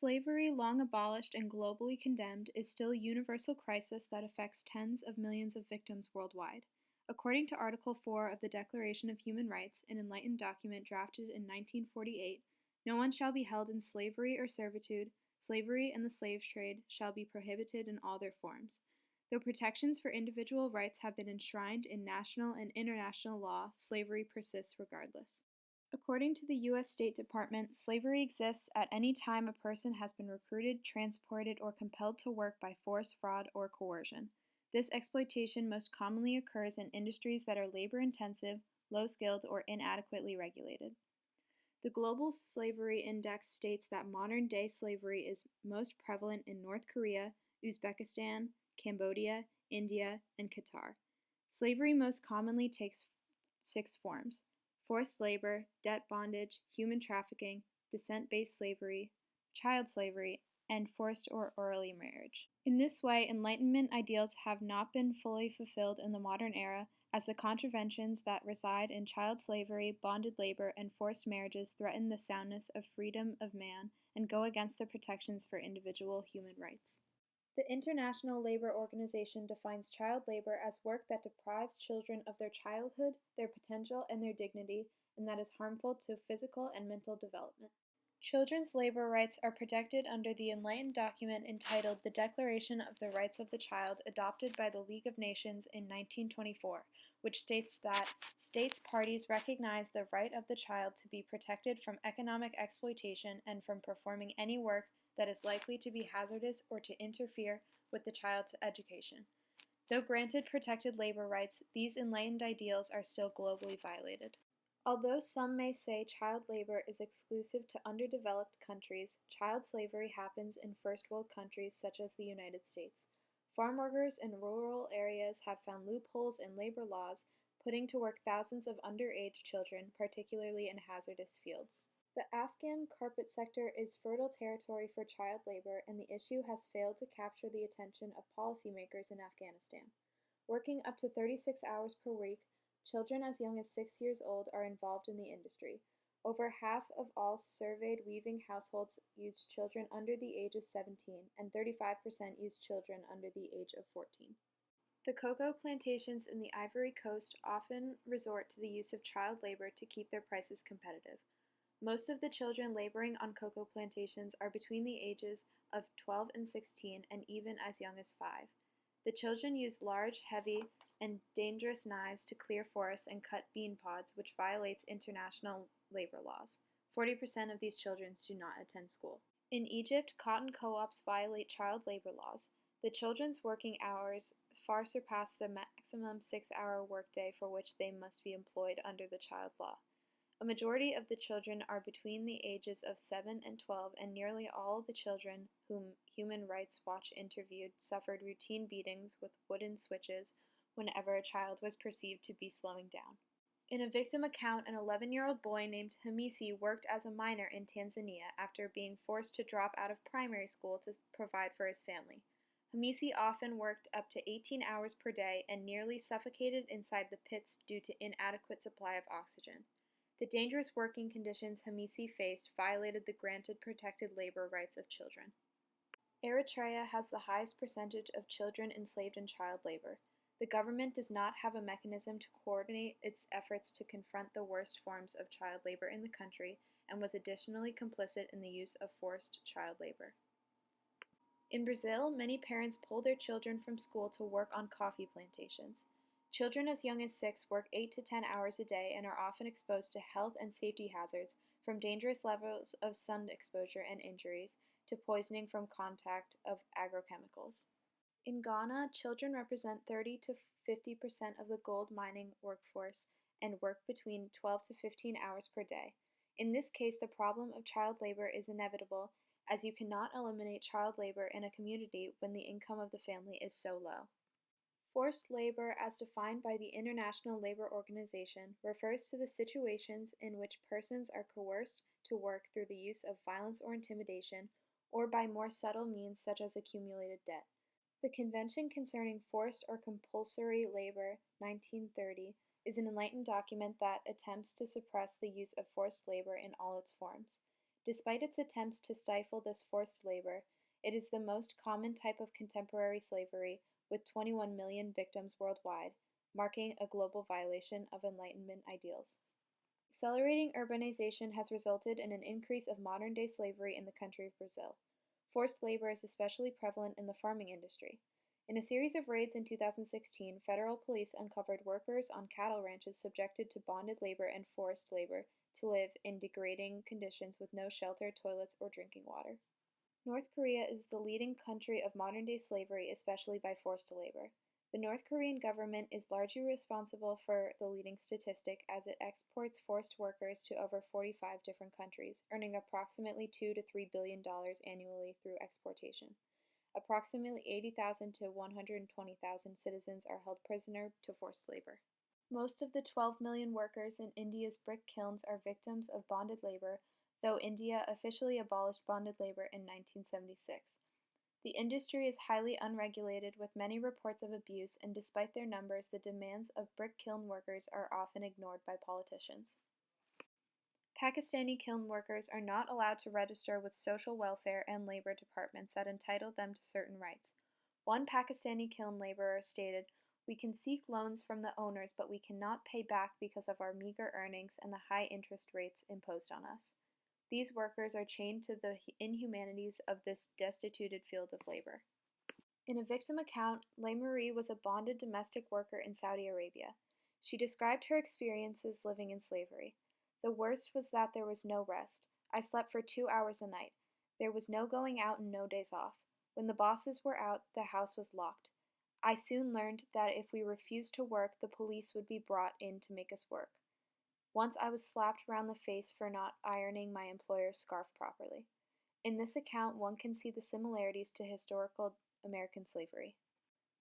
Slavery, long abolished and globally condemned, is still a universal crisis that affects tens of millions of victims worldwide. According to Article 4 of the Declaration of Human Rights, an enlightened document drafted in 1948, no one shall be held in slavery or servitude. Slavery and the slave trade shall be prohibited in all their forms. Though protections for individual rights have been enshrined in national and international law, slavery persists regardless. According to the U.S. State Department, slavery exists at any time a person has been recruited, transported, or compelled to work by force, fraud, or coercion. This exploitation most commonly occurs in industries that are labor intensive, low skilled, or inadequately regulated. The Global Slavery Index states that modern day slavery is most prevalent in North Korea, Uzbekistan, Cambodia, India, and Qatar. Slavery most commonly takes six forms: forced labor, debt bondage, human trafficking, descent based slavery, child slavery, and forced or early marriage. In this way, Enlightenment ideals have not been fully fulfilled in the modern era, as the contraventions that reside in child slavery, bonded labor, and forced marriages threaten the soundness of freedom of man and go against the protections for individual human rights. The International Labor Organization defines child labor as work that deprives children of their childhood, their potential, and their dignity, and that is harmful to physical and mental development. Children's labor rights are protected under the enlightened document entitled The Declaration of the Rights of the Child, adopted by the League of Nations in 1924, which states that states parties recognize the right of the child to be protected from economic exploitation and from performing any work that is likely to be hazardous or to interfere with the child's education. Though granted protected labor rights, these enlightened ideals are still globally violated. Although some may say child labor is exclusive to underdeveloped countries, child slavery happens in first world countries such as the United States. Farm workers in rural areas have found loopholes in labor laws, putting to work thousands of underage children, particularly in hazardous fields. The Afghan carpet sector is fertile territory for child labor, and the issue has failed to capture the attention of policymakers in Afghanistan. Working up to 36 hours per week, children as young as 6 years old are involved in the industry. Over half of all surveyed weaving households use children under the age of 17, and 35% use children under the age of 14. The cocoa plantations in the Ivory Coast often resort to the use of child labor to keep their prices competitive. Most of the children laboring on cocoa plantations are between the ages of 12 and 16, and even as young as 5. The children use large, heavy, and dangerous knives to clear forests and cut bean pods, which violates international labor laws. 40% of these children do not attend school. In Egypt, cotton co-ops violate child labor laws. The children's working hours far surpass the maximum 6-hour workday for which they must be employed under the child law. A majority of the children are between the ages of 7 and 12, and nearly all of the children whom Human Rights Watch interviewed suffered routine beatings with wooden switches whenever a child was perceived to be slowing down. In a victim account, an 11-year-old boy named Hamisi worked as a miner in Tanzania after being forced to drop out of primary school to provide for his family. Hamisi often worked up to 18 hours per day and nearly suffocated inside the pits due to inadequate supply of oxygen. The dangerous working conditions Hamisi faced violated the granted protected labor rights of children. Eritrea has the highest percentage of children enslaved in child labor. The government does not have a mechanism to coordinate its efforts to confront the worst forms of child labor in the country, and was additionally complicit in the use of forced child labor. In Brazil, many parents pull their children from school to work on coffee plantations. Children as young as 6 work 8 to 10 hours a day and are often exposed to health and safety hazards, from dangerous levels of sun exposure and injuries to poisoning from contact of agrochemicals. In Ghana, children represent 30 to 50% of the gold mining workforce and work between 12 to 15 hours per day. In this case, the problem of child labor is inevitable, as you cannot eliminate child labor in a community when the income of the family is so low. Forced labor, as defined by the International Labor Organization, refers to the situations in which persons are coerced to work through the use of violence or intimidation, or by more subtle means such as accumulated debt. The Convention Concerning Forced or Compulsory Labor, 1930, is an enlightened document that attempts to suppress the use of forced labor in all its forms. Despite its attempts to stifle this forced labor, it is the most common type of contemporary slavery, with 21 million victims worldwide, marking a global violation of Enlightenment ideals. Accelerating urbanization has resulted in an increase of modern-day slavery in the country of Brazil. Forced labor is especially prevalent in the farming industry. In a series of raids in 2016, federal police uncovered workers on cattle ranches subjected to bonded labor and forced labor to live in degrading conditions with no shelter, toilets, or drinking water. North Korea is the leading country of modern-day slavery, especially by forced labor. The North Korean government is largely responsible for the leading statistic as it exports forced workers to over 45 different countries, earning approximately $2 to $3 billion annually through exportation. Approximately 80,000 to 120,000 citizens are held prisoner to forced labor. Most of the 12 million workers in India's brick kilns are victims of bonded labor, though India officially abolished bonded labor in 1976. The industry is highly unregulated with many reports of abuse, and despite their numbers, the demands of brick kiln workers are often ignored by politicians. Pakistani kiln workers are not allowed to register with social welfare and labor departments that entitle them to certain rights. One Pakistani kiln laborer stated, "We can seek loans from the owners, but we cannot pay back because of our meager earnings and the high interest rates imposed on us." These workers are chained to the inhumanities of this destituted field of labor. In a victim account, Marie was a bonded domestic worker in Saudi Arabia. She described her experiences living in slavery. "The worst was that there was no rest. I slept for 2 hours a night. There was no going out and no days off. When the bosses were out, the house was locked. I soon learned that if we refused to work, the police would be brought in to make us work. Once I was slapped round the face for not ironing my employer's scarf properly." In this account, one can see the similarities to historical American slavery.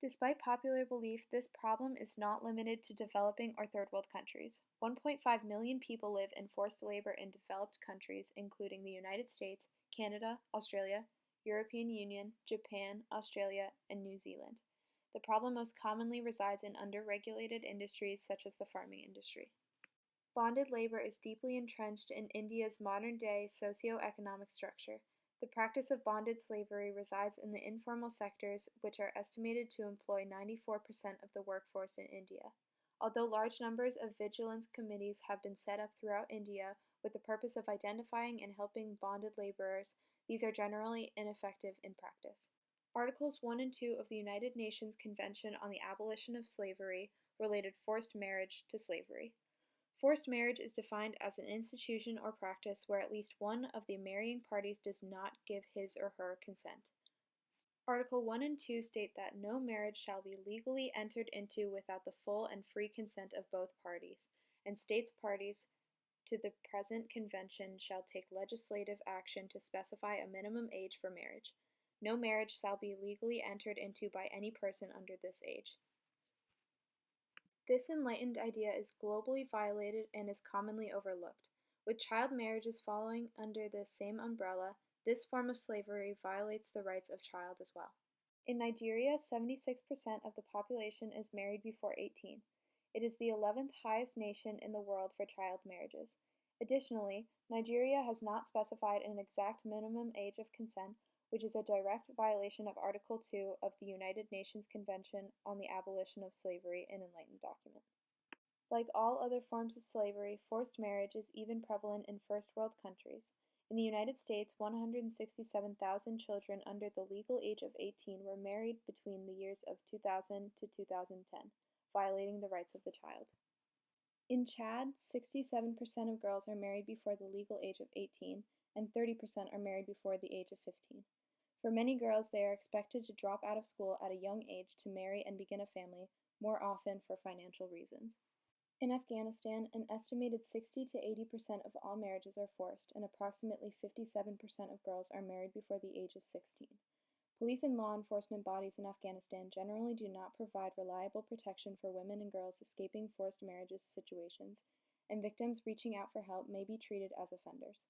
Despite popular belief, this problem is not limited to developing or third world countries. 1.5 million people live in forced labor in developed countries, including the United States, Canada, Australia, European Union, Japan, Australia, and New Zealand. The problem most commonly resides in under-regulated industries such as the farming industry. Bonded labor is deeply entrenched in India's modern-day socio-economic structure. The practice of bonded slavery resides in the informal sectors, which are estimated to employ 94% of the workforce in India. Although large numbers of vigilance committees have been set up throughout India with the purpose of identifying and helping bonded laborers, these are generally ineffective in practice. Articles 1 and 2 of the United Nations Convention on the Abolition of Slavery related forced marriage to slavery. Forced marriage is defined as an institution or practice where at least one of the marrying parties does not give his or her consent. Article 1 and 2 state that no marriage shall be legally entered into without the full and free consent of both parties, and states parties to the present convention shall take legislative action to specify a minimum age for marriage. No marriage shall be legally entered into by any person under this age. This enlightened idea is globally violated and is commonly overlooked. With child marriages falling under this same umbrella, this form of slavery violates the rights of child as well. In Nigeria, 76% of the population is married before 18. It is the 11th highest nation in the world for child marriages. Additionally, Nigeria has not specified an exact minimum age of consent, which is a direct violation of Article 2 of the United Nations Convention on the Abolition of Slavery, an enlightened document. Like all other forms of slavery, forced marriage is even prevalent in first world countries. In the United States, 167,000 children under the legal age of 18 were married between the years of 2000 to 2010, violating the rights of the child. In Chad, 67% of girls are married before the legal age of 18, and 30% are married before the age of 15. For many girls, they are expected to drop out of school at a young age to marry and begin a family, more often for financial reasons. In Afghanistan, an estimated 60 to 80% of all marriages are forced, and approximately 57% of girls are married before the age of 16. Police and law enforcement bodies in Afghanistan generally do not provide reliable protection for women and girls escaping forced marriages situations, and victims reaching out for help may be treated as offenders.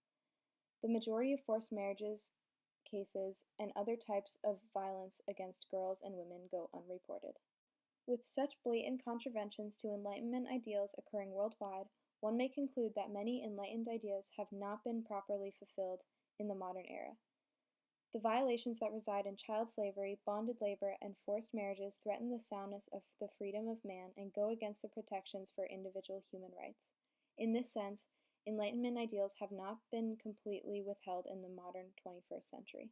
The majority of forced marriages cases and other types of violence against girls and women go unreported. With such blatant contraventions to Enlightenment ideals occurring worldwide, one may conclude that many enlightened ideas have not been properly fulfilled in the modern era. The violations that reside in child slavery, bonded labor, and forced marriages threaten the soundness of the freedom of man and go against the protections for individual human rights. In this sense, Enlightenment ideals have not been completely withheld in the modern 21st century.